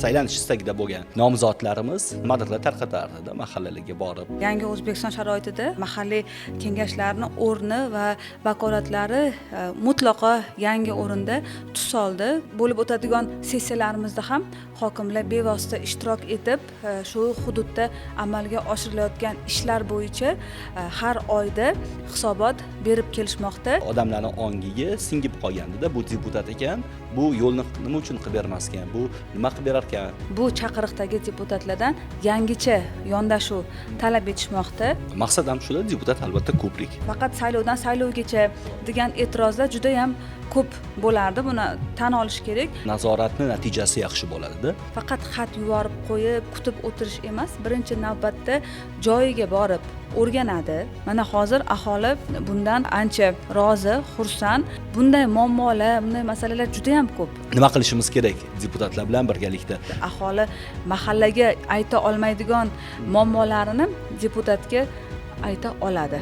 saylanish istagida bo'lgan nomzodlarimiz nimadirlar tarqatardi mahallalarga borib. Yangi O'zbekiston sharoitida mahalliy kengashlarni o'rni va vakolatlari mutlaqo yangi o'rinda tus oldi. Bo'lib o'tadigan sessiyalarimizda ham hokimlar bevosita ishtirok etib, shu hududda amalga oshirilayotgan ishlar bo'yicha har oyda hisobot berib kelishmoqda. Odamlarning ongiga singib qolgandida bu deputat ekan, bu yo'lni nima uchun qilib bermaskan, bu nima qilib berar ekan? Bu chaqiriqdagi deputatlardan yangicha yondashuv talab etishmoqda. Maqsad ham shuda, deputat albatta ko'prik. Faqat saylovdan saylovgacha degan e'tirozlar juda ham ko'p bo'lardi. Buni tan olish kerak. Nazoratni natijasi yaxshi bo'ladi-da. Faqat xat yuborib qo'yib, kutib o'tirish emas, birinchi navbatda joyiga borib o'rganadi. Mana hozir aholi bundan ancha rozi, xursand. Bunday muammolar, bunday masalalar juda ham ko'p. Nima qilishimiz kerak deputatlar bilan birgalikda? Aholi mahallaga ayta olmaydigan muammolarini deputatga ayta oladi.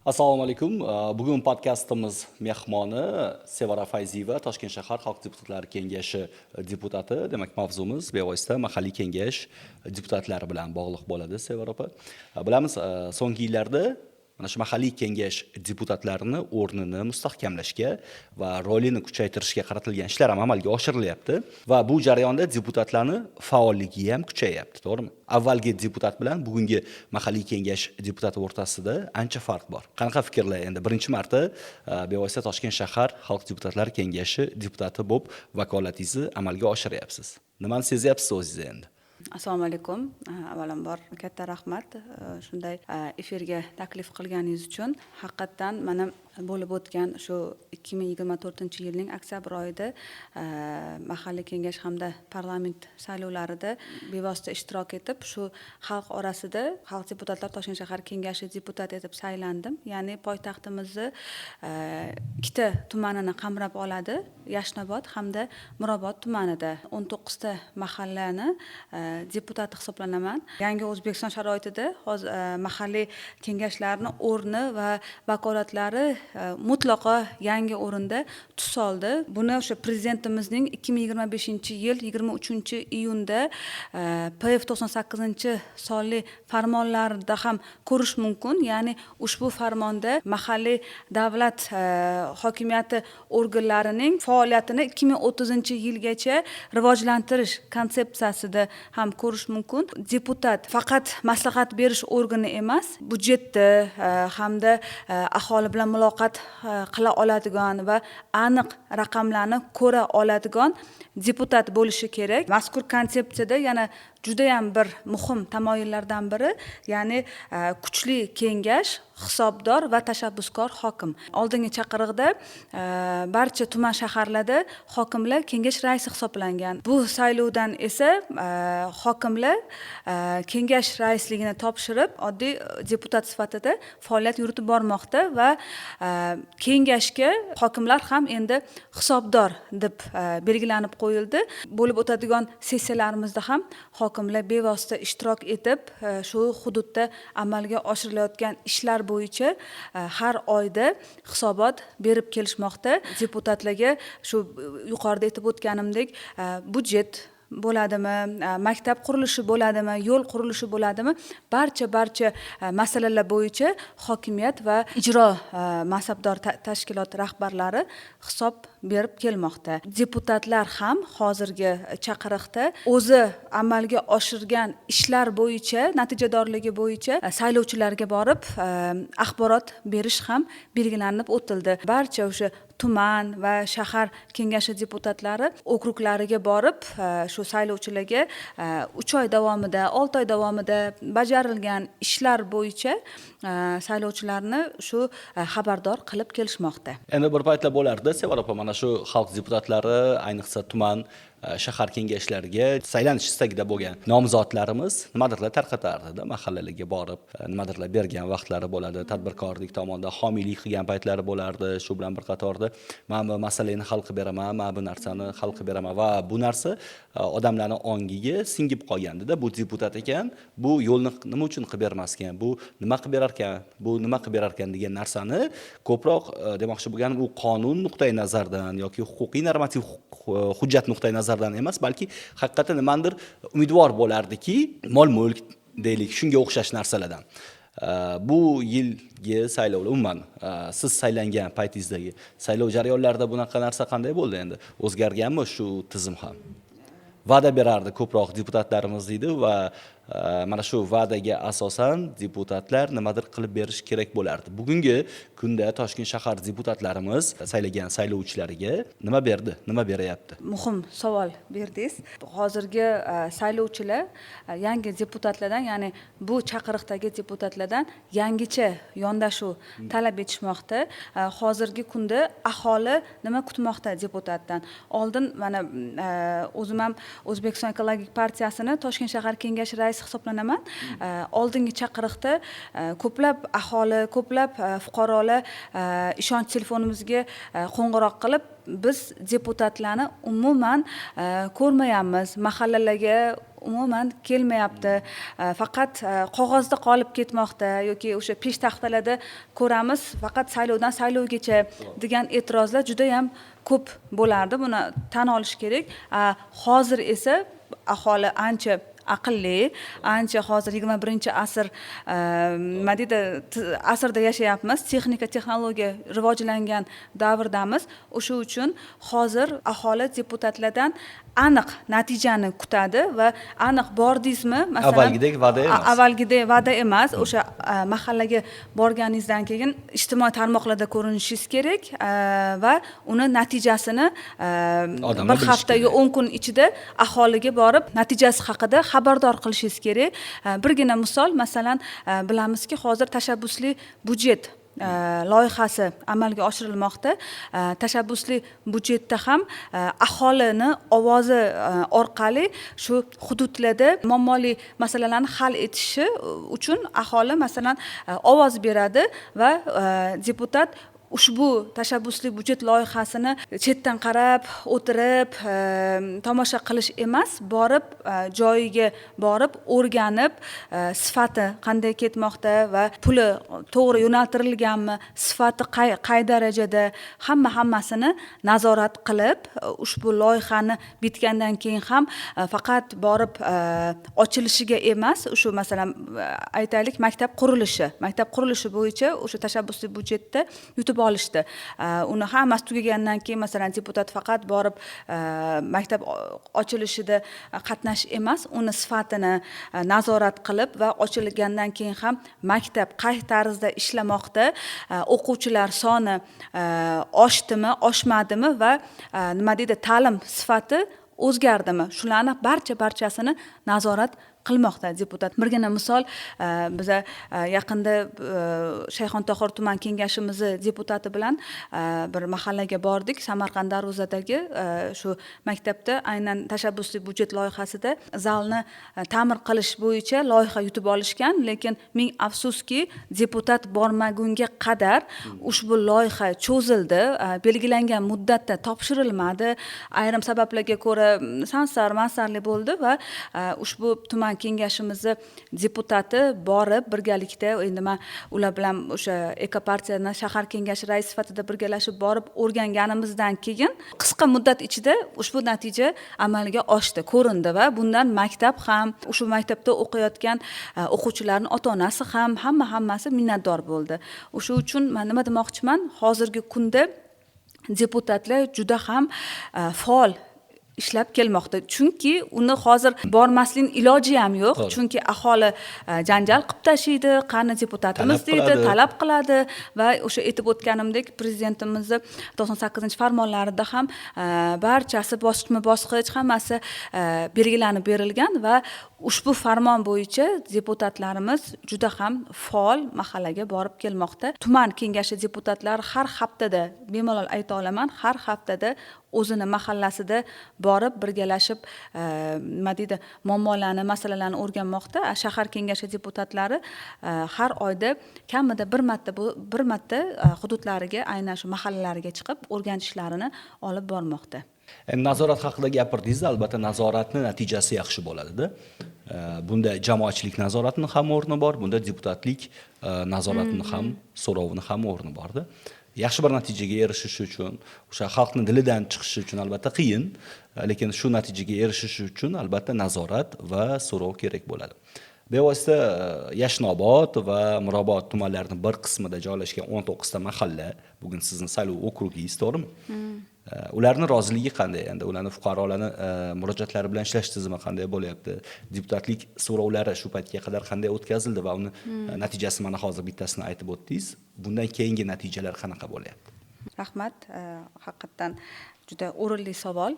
Assalomu alaykum. Bugun podkastimiz mehmoni Sevara Fayziyeva, Toshkent shahar xalq deputatlari kengashi deputati. Demak, mavzumiz bevosita mahalliy kengash deputatlari bilan bog'liq bo'ladi, Sevara opa. Bilamiz, so'nggi yillarda mana shu mahalliy kengash deputatlarini o'rnini mustahkamlashga va rolini kuchaytirishga qaratilgan ishlar ham amalga oshirilyapti va bu jarayonda deputatlarni faolligi ham kuchayapti, to'g'rimi? Avvalgi deputat bilan bugungi mahalliy kengash deputati o'rtasida ancha farq bor. Qanaqa fikrlar? Endi birinchi marta bevosita Toshkent shahar xalq deputatlari kengashi deputati bo'lib vakolatingizni amalga oshiryapsiz. Nimani sezyapsiz o'zingiz endi? Assalomu alaykum. Avvalambor katta rahmat shunday efirga taklif qilganingiz uchun. Haqiqatan mana bo'lib o'tgan shu 2024-yilning oktyabr oyida mahalliy kengash hamda parlament saylovlarida bevosita ishtirok etib, shu xalq orasida xalq deputatlar Toshkent shahar kengashi deputati etib saylandim. Ya'ni poytaxtimizni ikkita tumanini qamrab oladi, Yashnobod hamda Mirobod tumanida 19 ta mahallani deputati hisoblanaman. Yangi O'zbekiston sharoitida hozir mahalliy kengashlarning o'rni va vakolatlari mutlaqo yangi o'rinda tus oldi. Buni o'sha prezidentimizning 2025-yil 23-iyunda PF 98-sonli farmonlarida ham ko'rish mumkin. Ya'ni ushbu farmonda mahalliy davlat hokimiyati organlarining faoliyatini 2030-yilgacha rivojlantirish konsepsiyasida ham ko'rish mumkin. Deputat faqat maslahat berish organi emas, budjetda hamda aholi bilan muloqot qila oladigan va aniq raqamlarni ko'ra oladigan deputat bo'lishi kerak. Mazkur konsepsiyada yana juda ham bir muhim tamoyillardan biri, ya'ni kuchli kengash, hisobdor va tashabbuskor hokim. Oldingi chaqiriqda barcha tuman shaharlarda hokimlar kengash raisi hisoblangan. Bu saylovdan esa hokimlar kengash raisligini topshirib, oddiy deputat sifatida faoliyat yuritib bormoqda va kengashga hokimlar ham endi hisobdor deb belgilanib qo'yildi. Bo'lib o'tadigan sessiyalarimizda ham hokimlar bevosita ishtirok etib, shu hududda amalga oshirilayotgan ishlar bo'yicha har oyda hisobot berib kelishmoqda. Deputatlarga shu yuqorida aytib o'tganimdek budjet bo'ladimi, maktab qurilishi bo'ladimi, yo'l qurilishi bo'ladimi, barcha masalalar bo'yicha hokimiyat va ijro mansabdor tashkilot rahbarlari hisob berib kelmoqda. Deputatlar ham hozirgi chaqiriqda o'zi amalga oshirgan ishlar bo'yicha, natijadorligi bo'yicha saylovchilarga borib axborot berish ham belgilanib o'tildi. Barcha o'sha tuman va shahar kengashi deputatlari okruglariga borib, shu saylovchilarga 3 oy davomida, 6 oy davomida bajarilgan ishlar bo'yicha saylovchilarni shu xabardor qilib kelishmoqda. Endi bir paytlar bo'lardi, Sevara opa, mana shu xalq deputatlari, ayniqsa tuman shahar kengashlariga saylanish istagida bo'lgan nomzodlarimiz nimadirlar tarqatardi-da, mahallalarga borib, nimadirlar bergan vaqtlari bo'ladi, tadbirkorlik tomonidan homiylik qilgan paytlari bo'lardi. Shu bilan bir qatorda men bu masalani hal qilib beraman, men bu narsani hal qilib beraman va bu narsa odamlarning ongiga singib qolgandi-da. Bu deputat ekan, bu yo'lni nima uchun qilib bermas ekan, bu nima qilib berar ekan, bu nima qilib berar ekan degan narsani ko'proq demoqchi bo'lganim u qonun nuqtai nazaridan yoki huquqiy normativ hujjat nuqtai nazaridan emas, balki haqiqatan nimadir umidvor bo'lardiki, mol-mulk deylik, shunga o'xshash narsalardan. Bu yilgi saylovlar umuman siz saylangan paytingizdagi saylov jarayonlarida bunaqa narsa qanday bo'ldi endi? O'zgarganmi shu tizim ham? Va'da berardi ko'proq deputatlarimiz deydi va mana shu va'daga asosan deputatlar nimadir qilib berish kerak bo'lardi. Bugungi kunda Toshkent shahar deputatlarimiz saylagan saylovchilariga nima berdi, nima beryapti? Muhim savol berdingiz. Hozirgi saylovchilar yangi deputatlardan, ya'ni bu chaqiriqdagi deputatlardan yangicha yondashuv talab etishmoqda. Hozirgi kunda aholi nima kutmoqda deputatdan? Oldin mana o'zim ham O'zbekiston Ekologik partiyasini Toshkent shahar kengashi raisi hisoblanaman. Oldingi chaqiriqda ko'plab aholi, ko'plab fuqarolar ishonch telefonimizga qo'ng'iroq qilib, biz deputatlarni umuman ko'rmayapmiz, mahallalarga umuman kelmayapti, faqat qog'ozda qolib ketmoqda yoki o'sha peshtaxtalarda ko'ramiz, faqat saylovdan saylovgacha degan e'tirozlar juda ham ko'p bo'lardi. Buni tan olish kerak. Hozir esa aholi ancha aqlli, ancha hozir 21-asr nima deydi, asrda yashayapmiz, texnika, texnologiya rivojlangan davrdamiz. O'sha uchun hozir aholi deputatlardan aniq natijani kutadi va aniq bordingizmi, masalan, avvalgidek va'da emas. Avvalgidek va'da emas. O'sha mahallaga borganingizdan keyin ijtimoiy tarmoqlarda ko'rinishingiz kerak va uni natijasini bir hafta yo 10 kun ichida aholiga borib natijasi haqida xabardor qilishingiz kerak. Birgina misol, masalan, bilamizki, hozir tashabbusli budjet loyihasi amalga oshirilmoqda. Tashabbusli budjetda ham aholini ovozi orqali shu hududlarda muammoli masalalarni hal etishi uchun aholi masalan ovoz beradi va deputat ushbu tashabbusli budjet loyihasini chetdan qarab, o'tirib, tomosha qilish emas, borib joyiga borib, o'rganib, sifati qanday ketmoqda va puli to'g'ri yo'naltirilganmi, sifati qay darajada, hammasini nazorat qilib, ushbu loyihani bitgandan keyin ham faqat borib ochilishiga emas, shu masalan aytaylik maktab qurilishi bo'yicha o'sha tashabbusli budjetda yutib olishdi. Uni hammasi tugagandan keyin masalan deputat faqat borib maktab ochilishida qatnash emas, uni sifatini nazorat qilib va ochilgandan keyin ham maktab qay tarzda ishlamoqda, o'quvchilar soni oshdimi, oshmadimi va nima deydi, ta'lim sifati o'zgardimi? Shularni barchasini nazorat qilmoqda deputat. Birgina misol, biz yaqinda Shayxontohur tuman kengashimiz deputati bilan bir mahallaga bordik. Samarqand Darvozadagi shu maktabda aynan tashabbusli budjet loyihasida zalni ta'mir qilish bo'yicha loyiha yutib olishgan, lekin ming afsuski deputat bormagunga qadar ushbu loyiha cho'zildi, belgilangan muddatda topshirilmadi. Ayrim sabablarga ko'ra sansar-mansarli bo'ldi va ushbu tuman kengashimizni deputati borib birgalikda, endi men ular bilan o'sha Ekopartiyaning shahar kengashi raisi sifatida birgalashib borib o'rganganimizdan keyin qisqa muddat ichida ushbu natija amalga oshdi, ko'rindi va bundan maktab ham, ushbu maktabda o'qiyotgan o'quvchilarning ota-onasi ham, hammasi minnatdor bo'ldi. O'sha uchun men nima demoqchiman, hozirgi kunda deputatlar juda ham faol ishlab kelmoqda. Chunki uni hozir bormaslikning iloji ham yo'q. Chunki aholi janjal qilib tashlaydi, qani deputatimiz deydi, talab qiladi va o'sha aytib o'tganimdek prezidentimizni 98-farmonlarida ham barchasi bosqichma-bosqich hammasi belgilanib berilgan va ushbu farmon bo'yicha deputatlarimiz juda ham faol mahallaga borib kelmoqda. Tuman kengashi deputatlari har haftada, bemalol ayta olaman, har haftada o'zini mahallasida borib birgalashib nima deydi muammolarni masalalarni o'rganmoqda. Shahar kengashi deputatlari har oyda kamida bir marta hududlariga, aynan shu mahallalariga chiqib o'rganishlarini olib bormoqda. Nazorat haqida gapirdingiz, albatta nazoratning natijasi yaxshi bo'ladi-da. Bunda jamoatchilik nazoratining ham o'rni bor, bunda deputatlik nazoratining ham, so'rovining ham o'rni bor-da. Yaxshi bir natijaga erishish uchun, o'sha xalqning dilidan chiqishi uchun albatta qiyin, lekin shu natijaga erishish uchun albatta nazorat va so'rov kerak bo'ladi. Bevosita Yashnobod va Mirobod tumanlarining bir qismida joylashgan 19 ta mahalla, bugun sizning saylov okrugingiz, to'g'rimi? Ularning roziligi qanday? Endi ularning fuqarolarning murojaatlari bilan ishlash tizimi qanday bo'lyapti? Deputatlik so'rovlari shu paytga qadar qanday o'tkazildi va uni natijasi mana hozir bittasini aytib o'tdingiz. Bundan keyingi natijalar qanaqa bo'lyapti? Rahmat, haqiqatdan juda o'rinli savol.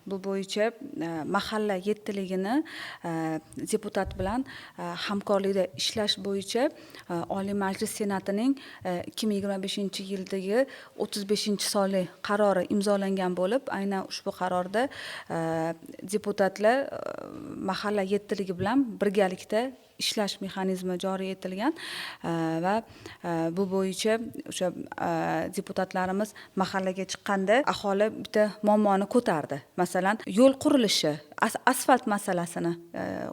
Bu bo'yicha mahalla yettiligini deputat bilan hamkorlikda ishlash bo'yicha Oliy Majlis Senatining 2025-yildagi 35-sonli qarori imzolangan bo'lib, aynan ushbu qarorda deputatlar mahalla yettiligi bilan birgalikda ishlash mexanizmi joriy etilgan va bu bo'yicha o'sha deputatlarimiz mahallaga chiqqanda aholi bitta muammoni ko'tardi. Masalan, yo'l qurilishi, asfalt masalasini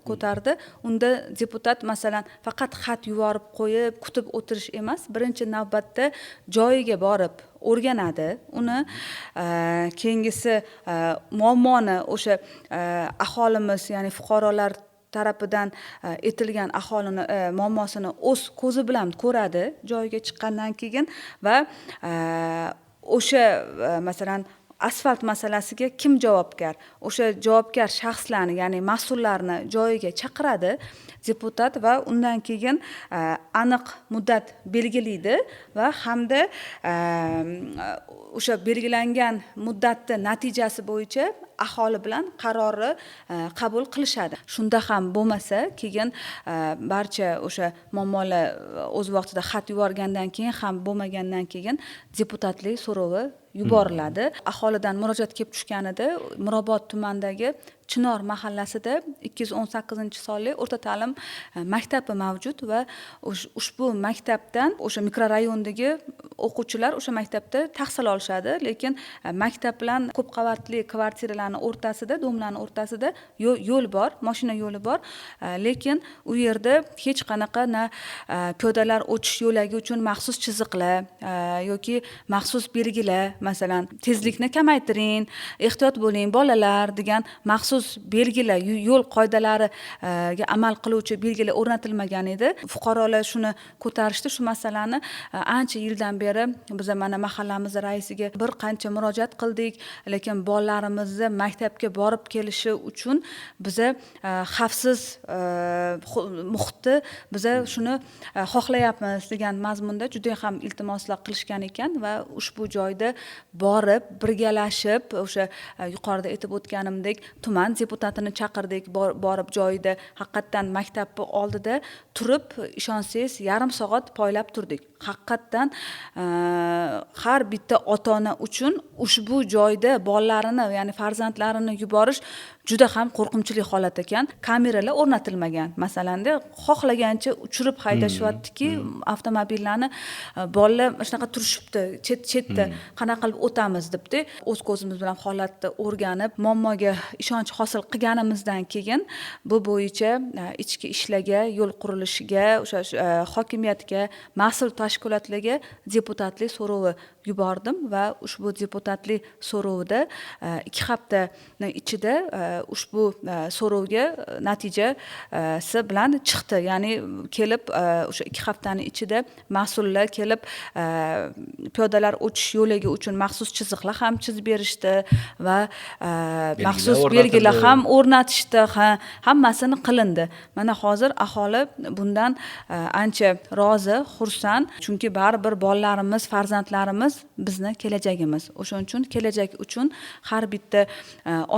ko'tardi. Unda deputat masalan faqat xat yuborib qo'yib, kutib o'tirish emas, birinchi navbatda joyiga borib o'rganadi. Uni keyingisi muammoni o'sha aholimiz, ya'ni fuqarolar tarafidan etilgan aholini muammosini o'z ko'zi bilan ko'radi joyiga chiqqandan keyin va o'sha masalan asfalt masalasiga kim javobgar? O'sha javobgar shaxslarni, ya'ni mas'ullarni joyiga chaqiradi deputat va undan keyin aniq muddat belgilaydi va hamda o'sha belgilangan muddatni natijasi bo'yicha aholi bilan qarorni qabul qilishadi. Shunda ham bo'lmasa, keyin barcha o'sha muammolar o'z vaqtida xat yuborgandan keyin ham bo'lmagandan keyin deputatlik so'rovi yuboriladi. Aholidan murojaat kelib tushganida Mirobod tumanidagi Chinor mahallasida 218-sonli o'rta ta'lim maktabi mavjud va ushbu maktabdan o'sha mikrorayondagi o'quvchilar o'sha maktabda tahsil olishadi, lekin maktab bilan ko'p qavatli kvartiralarning o'rtasida, domlarning o'rtasida yo'l bor, mashina yo'li bor, lekin u yerda hech qanaqa piyodalar o'tish yo'lagi uchun maxsus chiziqlar yoki maxsus belgilar, masalan, tezlikni kamaytiring, ehtiyot bo'ling bolalar degan maxsus belgilar, yo'l qoidalariga amal qiluvchi belgilar o'rnatilmagan edi. Fuqarolar shuni ko'tarishdi, shu masalani ancha yildan beri biz mana mahallamiz raisiga bir qancha murojaat qildik, lekin bolalarimizni maktabga borib kelishi uchun biza xavfsiz muhitni biza shuni xohlayapmiz degan mazmunda juda ham iltimoslar qilishgan ekan va ushbu joyda borib birgalashib o'sha yuqorida aytib o'tganimdek tuman deputatini chaqirdik, borib joyida haqiqatdan maktabni oldida turib, ishonsangiz yarim soat poylab turdik. Haqiqatdan har bitta ota-ona uchun ushbu joyda bolalarini, ya'ni farzandlarini yuborish juda ham qo'rqinchli holat ekan. Kameralar o'rnatilmagan. Masalanda xohlagancha uchirib haydashyaptiki, avtomobillarni bolalar shunaqa turishibdi, chetda qanaqa qilib o'tamiz debdi. O'z ko'zimiz bilan holatni o'rganib, muammoga ishonch hosil qilganimizdan keyin bu bo'yicha ichki ishlarga, yo'l qurilishiga, o'sha hokimiyatga, mas'ul tashkilotlarga deputatlik so'rovi yubordim va ushbu deputatlik so'rovida 2 haftani ichida ushbu so'rovga natijasi bilan chiqdi. Ya'ni kelib o'sha 2 haftani ichida mas'ullar kelib piyodalar o'tish yo'lagi uchun maxsus chiziqlar ham chizib berishdi va maxsus belgilar ham o'rnatishdi. Hammasini qilindi. Mana hozir aholi bundan ancha rozi, xursand chunki baribir bolalarimiz, farzandlarimiz bizni kelajagimiz. O'shaning uchun kelajak uchun har bitta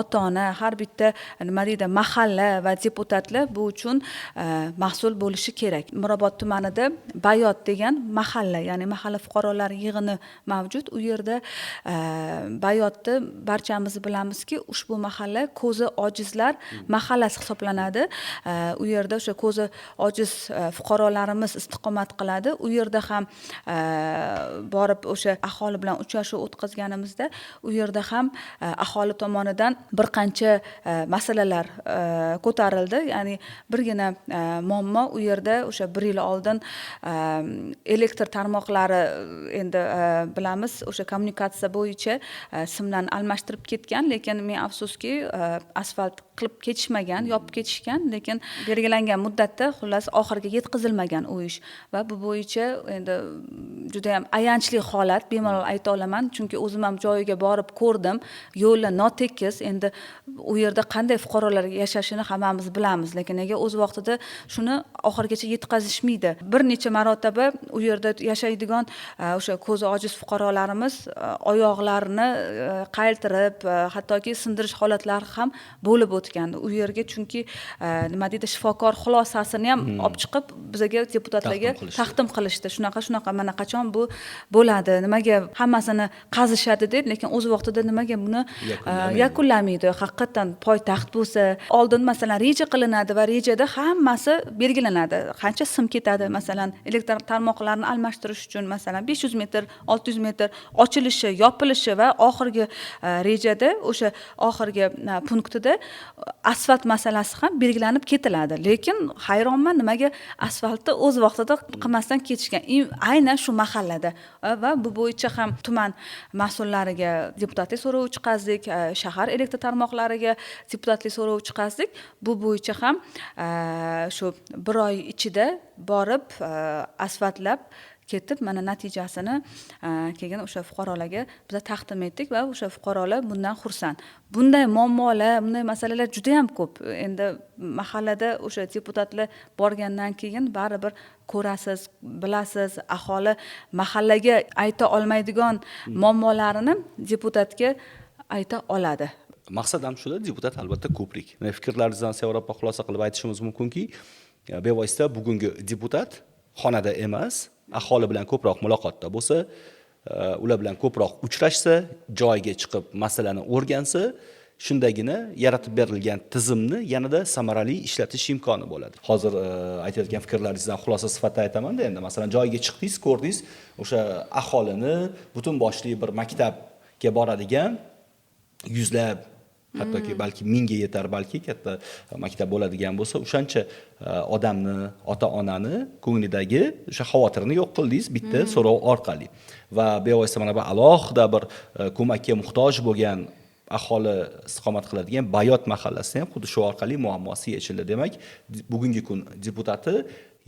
ota-ona, har bitta nima deydi, mahalla va deputatlar bu uchun mas'ul bo'lishi kerak. Mirobod tumanida Bayot degan mahalla, ya'ni mahalla fuqarolar yig'ini mavjud. U yerda Bayotni barchamiz bilamizki, ushbu mahalla ko'zi ojizlar mahallasi hisoblanadi. U yerda o'sha ko'zi ojiz fuqarolarimiz istiqomat qiladi. U yerda ham borib o'sha aholi bilan uchrashuv o'tkazganimizda, u yerda ham aholi tomonidan bir qancha masalalar ko'tarildi. Ya'ni birgina muammo u yerda o'sha 1 yil oldin elektr tarmoqlari endi bilamiz, o'sha kommunikatsiya bo'yicha simlarni almashtirib ketgan, lekin men afsuski asfalt qilib ketishmagan, yopib ketishgan, lekin belgilangan muddatda xullas oxiriga yetkazilmagan u ish va bu bo'yicha endi juda ham ayanchli holat, bemalol ayta olaman, chunki o'zim ham joyiga borib ko'rdim. Yo'llar notekis, endi u yerda qanday fuqarolar yashashini hammamiz bilamiz, lekin nega o'z vaqtida shuni oxirigacha yetkazishmaydi. Bir necha marotaba u yerda yashaydigan o'sha ko'zi ojiz fuqarolarimiz oyoqlarini qaytirib, hattoki sindirish holatlari ham bo'lib o'tgandi. U yerga chunki nima deydi, shifokor xulosasini ham olib chiqib bizga deputatlarga taqdim qilishdi. Shunaqa mana qachon bu bo'ladi, nimaga hammasini qazishadi deb, lekin o'z vaqtida nimaga buni yakunlamaydi. Haqiqatan poytaxt bo'lsa, oldin masalan reja qilinadi va rejada hammasi belgilanadi. Qancha sim ketadi, masalan elektr tarmoqlarini almashtirish uchun masalan 500 metr, 600 metr ochilishi, yopilishi va oxirgi rejada o'sha oxirgi punktida asfalt masalasi ham belgilanib ketiladi. Lekin hayronman, nimaga asfaltni o'z vaqtida qilmasdan ketishgan. Aynan shu mahallada va bu bo'yicha ham tuman mas'ullariga deputatlik so'rov chiqazdik, shahar elektr tarmoqlariga deputatlik so'rov chiqazdik. Bu bo'yicha ham shu 1 oy ichida borib asfaltlab ketib, mana natijasini keyin o'sha fuqarolarga biz taqdim etdik va o'sha fuqarolar bundan xursand. Bunday muammolar, bunday masalalar juda ham ko'p. Endi mahallada o'sha deputatlar borgandan keyin baribir ko'rasiz, bilasiz, aholi mahallaga ayta olmaydigan muammolarini deputatga ayta oladi. Maqsad ham shuda, deputat albatta ko'prik. Men fikrlaringizdan Sevara opa xulosa qilib aytishimiz mumkinki, bevosita bugungi deputat xonada emas, aholi bilan ko'proq muloqotda bo'lsa, ular bilan ko'proq uchrashsa, joyiga chiqib masalani o'rgansa, shundagina yaratib berilgan tizimni yanada samarali ishlatish imkoni bo'ladi. Hozir aytayotgan fikrlaringizdan xulosa sifatida aytaman-da, endi masalan joyiga chiqdingiz, ko'rdingiz, o'sha aholini butun boshli bir maktabga boradigan yuzlab, hattoki balki 1000 ga yetar, balki katta maktab bo'ladigan bo'lsa, o'shancha odamni, ota-onani ko'nglidagi o'sha xavotirini yo'q qildingiz bitta so'rov orqali. Va bevosita mana bu alohida bir ko'makka muhtoj bo'lgan aholi istiqomat qiladigan Bayot mahallasi ham xuddi shu orqali muammosi yechildi. Demak, bugungi kun deputati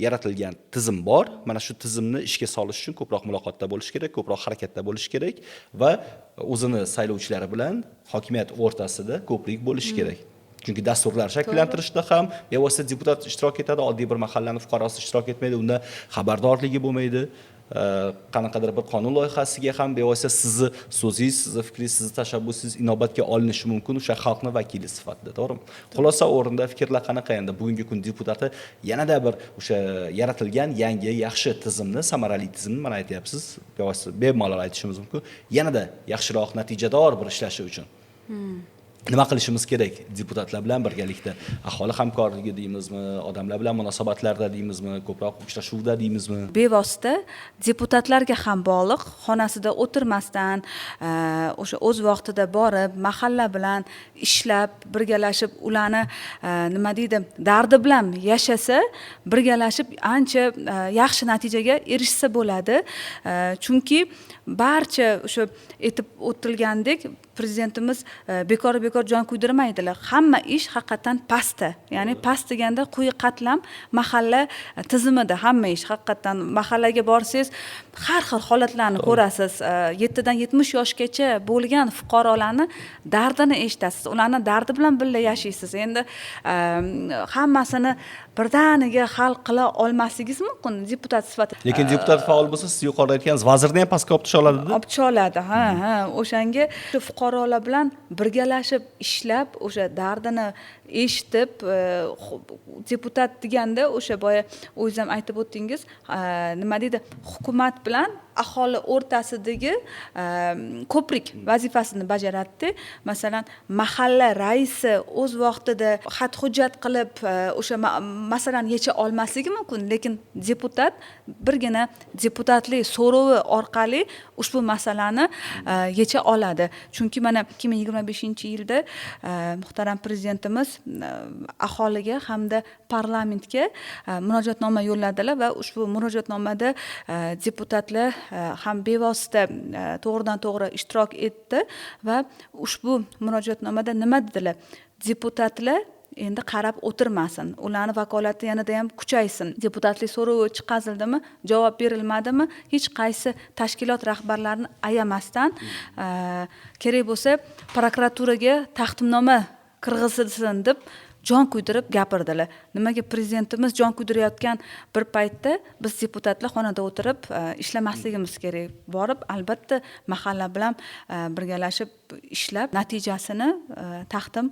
yaratilgan tizim bor. Mana shu tizimni ishga solish uchun ko'proq muloqotda bo'lish kerak, ko'proq harakatda bo'lish kerak va o'zini saylovchilari bilan hokimiyat o'rtasida ko'prik bo'lish kerak. Chunki dasturlar shakllantirishda ham bevosita deputat ishtirok etadi, oddiy bir mahallani fuqarosi ishtirok etmaydi, unda xabardorligi bo'lmaydi. Qanaqadir bir qonun loyihasiga ham bevosita sizni so'zingiz, sizni fikringiz, sizni tashabbusingiz inobatga olinishi mumkin o'sha xalqning vakili sifatida, to'g'rimi? Xulosa o'rinda fikrlar qanaqa endi bugungi kun deputati yanada bir o'sha yaratilgan yangi yaxshi tizimni, samarali tizimni mana aytyapsiz, bevosita bemalol aytishimiz mumkin, yanada yaxshiroq natijador bir ishlashi uchun. Nima qilishimiz kerak deputatlar bilan birgalikda? Aholi hamkorligi deymizmi, odamlar bilan munosabatlarda deymizmi, ko'proq uchrashuvda deymizmi? Bevosita deputatlarga ham bog'liq, xonasida o'tirmasdan, o'sha o'z vaqtida borib, mahalla bilan ishlab, birgalashib, ularni nima deydi, dardi bilan yashasa, birgalashib ancha yaxshi natijaga erishsa bo'ladi. Chunki barcha o'sha aytib o'tilgandek, prezidentimiz bekor jon kuydirmaydilar. Hamma ish haqiqatan pastda. Ya'ni past deganda quyi qatlam mahalla tizimida hamma ish. Haqiqatan mahallaga borsangiz, har xil holatlarni ko'rasiz. 7 dan 70 yoshgacha bo'lgan fuqarolarni dardini eshitasiz. Ularning dardi bilan birga yashaysiz. Endi hammasini birdaniga hal qila olmasligingiz mumkin deputat sifatida. Lekin deputat faol bo'lsa, siz yuqorida aytganingiz vazirni ham pastga olib tusha oladi-da. Olib tusha oladi. Ha. O'shanga fuqarolar bilan birgalashib ishlab, o'sha dardini eshitib, deputat deganda o'sha boya o'zingiz ham aytib o'tdingiz, nima deydi, hukumat bilan aholi o'rtasidagi ko'prik vazifasini bajaradi. Masalan, mahalla raisi o'z vaqtida xat hujjat qilib o'sha masalani yecha olmasligi mumkin, lekin deputat birgina deputatlik so'rovi orqali ushbu masalani yecha oladi. Chunki mana 2025-yilda muhtaram prezidentimiz aholiga hamda parlamentga murojaatnoma yo'lladilar va ushbu murojaatnomada deputatlar ham bevosita to'g'ridan to'g'ri ishtirok etdi va ushbu murojaatnomada nima dedilar? Deputatlar endi qarab o'tirmasin, ularni vakolati yanada ham kuchaysin. Deputatlik so'rovi chiqazildimi, javob berilmadimi, hech qaysi tashkilot rahbarlarini ayamasdan kerak bo'lsa prokuraturaga taqdimnoma kirgizilsin deb jon kuydirib gapirdilar. Nimaga prezidentimiz jon kuydirayotgan bir paytda biz deputatlar xonada o'tirib ishlamasligimiz kerak. Borib albatta mahalla bilan birgalashib ishlab natijasini taqdim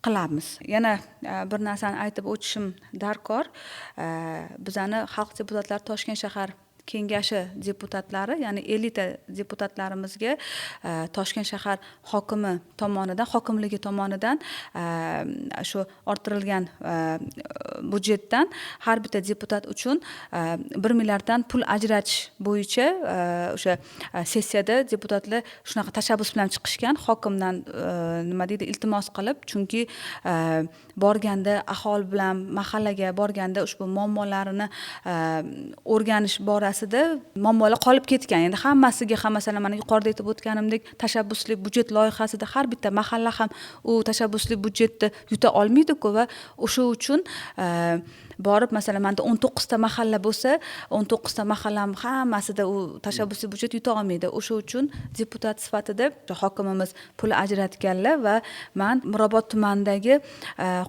qilamiz. Yana bir narsani aytib o'tishim darkor. Bizani xalq deputatlari Toshkent shahar kengashi deputatlari, ya'ni elita deputatlarimizga Toshkent shahar hokimi tomonidan, hokimligi tomonidan shu orttirilgan byudjetdan har bitta deputat uchun 1 milliarddan pul ajratish bo'yicha o'sha sessiyada deputatlar shunaqa tashabbus bilan chiqishgan, hokimdan nima deydi, iltimos qilib, chunki borganda aholi bilan mahallaga borganda ushbu muammolarini o'rganish borasida muammolar qolib ketgan. Endi hammasiga ham masalan mana yuqorida aytib o'tganimdek tashabbusli budjet loyihasida har bitta mahalla ham u tashabbusli budjetni yuta olmaydi-ku va o'sha uchun borib masalan menda 19 ta mahalla bo'lsa, 19 ta mahallam hammasida u tashabbusli budjet yuta olmaydi. O'sha uchun deputat sifatida hokimimiz pul ajratganlar va men Mirobod tumanidagi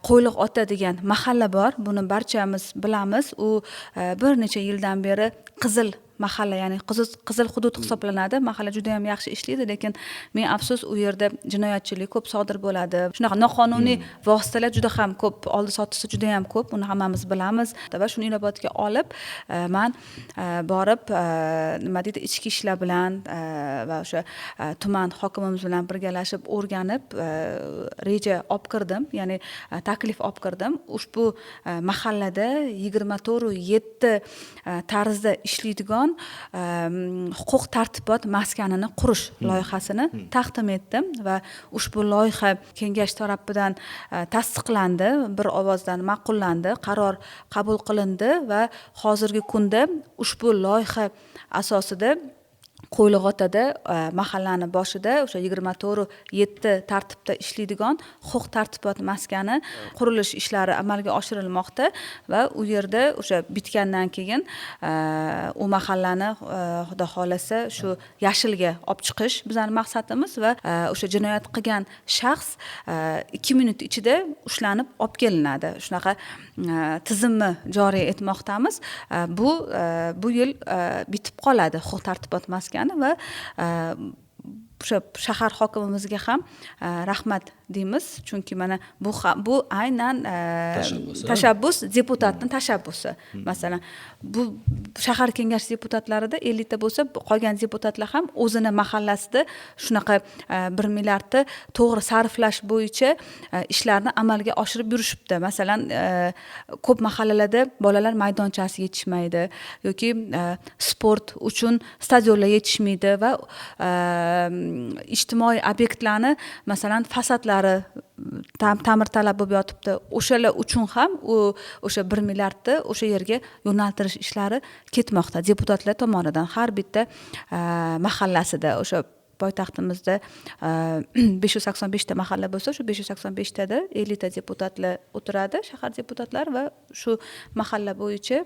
Qo'yliq ota degan mahalla bor. Buni barchamiz bilamiz. U bir necha yildan beri qizil mahalla, ya'ni qizil hudud hisoblanadi. Mahalla juda ham yaxshi ishlaydi, lekin men afsus u yerda jinoyatchilik ko'p sodir bo'ladi. Shunaqa noqonuniy vositalar juda ham ko'p, oldi sotisi juda ham ko'p. Uni hammamiz bilamiz. Va shuni inobatga olib, men borib nima deydi, ichki ishlar bilan va o'sha tuman hokimimiz bilan birgalashib o'rganib reja olib kirdim, ya'ni taklif olib kirdim. Ushbu mahallada 24/7 tarzda ishlaydigan huquq tartibot maskanini qurish loyihasini taqdim etdim va ushbu loyiha kengash tarafidan tasdiqlandi, bir ovozdan ma'qullandi, qaror qabul qilindi va hozirgi kunda ushbu loyiha asosida Qo'yliqotada mahallani boshida o'sha 24/7 tartibda ishlaydigan huquq tartibot maskani qurilish ishlari amalga oshirilmoqda va u yerda o'sha bitgandan keyin u mahallani xudo xolasa shu yashilga olib chiqish bizning maqsadimiz va o'sha jinoyat qilgan shaxs 2 minut ichida ushlanib olib kelinadi. Shunaqa tizimni joriy etmoqdamiz. Bu yil bitib qoladi huquq tartibot maskani va o'sha shahar hokimimizga ham rahmat deymiz, chunki mana bu aynan tashabbus, deputatning tashabbusi. Masalan, bu shahar kengashi deputatlarida 50 ta bo'lsa, qolgan deputatlar ham o'zini mahallasida shunaqa 1 milliardni to'g'ri sarflash bo'yicha ishlarni amalga oshirib yurishibdi. Masalan, ko'p mahallalarda bolalar maydonchasi yetishmaydi yoki sport uchun stadionlar yetishmaydi va ijtimoiy obyektlarni masalan fasadlari ta'mirtalab bo'lib yotibdi. O'shalar uchun ham o'sha 1 milliardni o'sha yerga yo'naltirish ishlari ketmoqda deputatlar tomonidan. Har bitta mahallasida o'sha poytaxtimizda 585 ta mahalla bo'lsa, shu 585 tada 50 ta deputatlar o'tiradi, shahar deputatlari va shu mahalla bo'yicha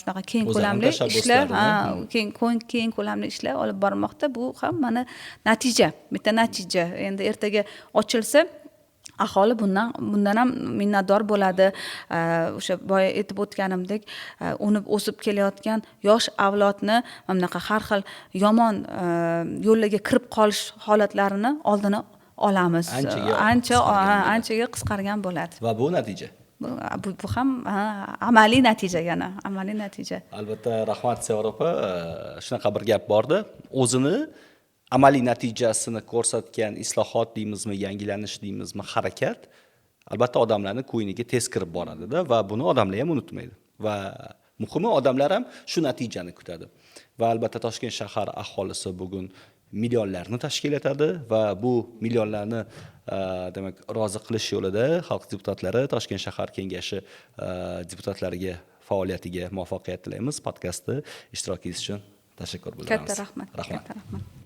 shunaqa keng ko'lamli ishlar, keng ko'lamli ishlar olib bormoqda. Bu ham mana natija, bitta natija. Endi ertaga ochilsa aholi bundan ham minnatdor bo'ladi. O'sha boya aytib o'tganimdek, unib o'sib kelayotgan yosh avlodni mana bunaqa har xil yomon yo'llarga kirib qolish holatlarini oldini olamiz. Anchaga qisqargan bo'ladi. Va bu natija. Bu ham amaliy natija yana, amaliy natija. Albatta, rahmat Sevara opa. Shunaqa bir gap bordi. O'zini amaliy natijasini ko'rsatgan islohot deymizmi, yangilanish deymizmi, harakat albatta odamlarning ko'ngliga tez kirib boradi-da va buni odamlar ham unutmaydi. Va muhimi odamlar ham shu natijani kutadi. Va albatta Toshkent shahar aholisi bugun millionlarni tashkil etadi va bu millionlarni demak rozi qilish yo'lida xalq deputatlari Toshkent shahar kengashi deputatlariga faoliyatiga muvaffaqiyat tilaymiz. Podkastda ishtirokingiz uchun tashakkur bildiramiz. Katta rahmat.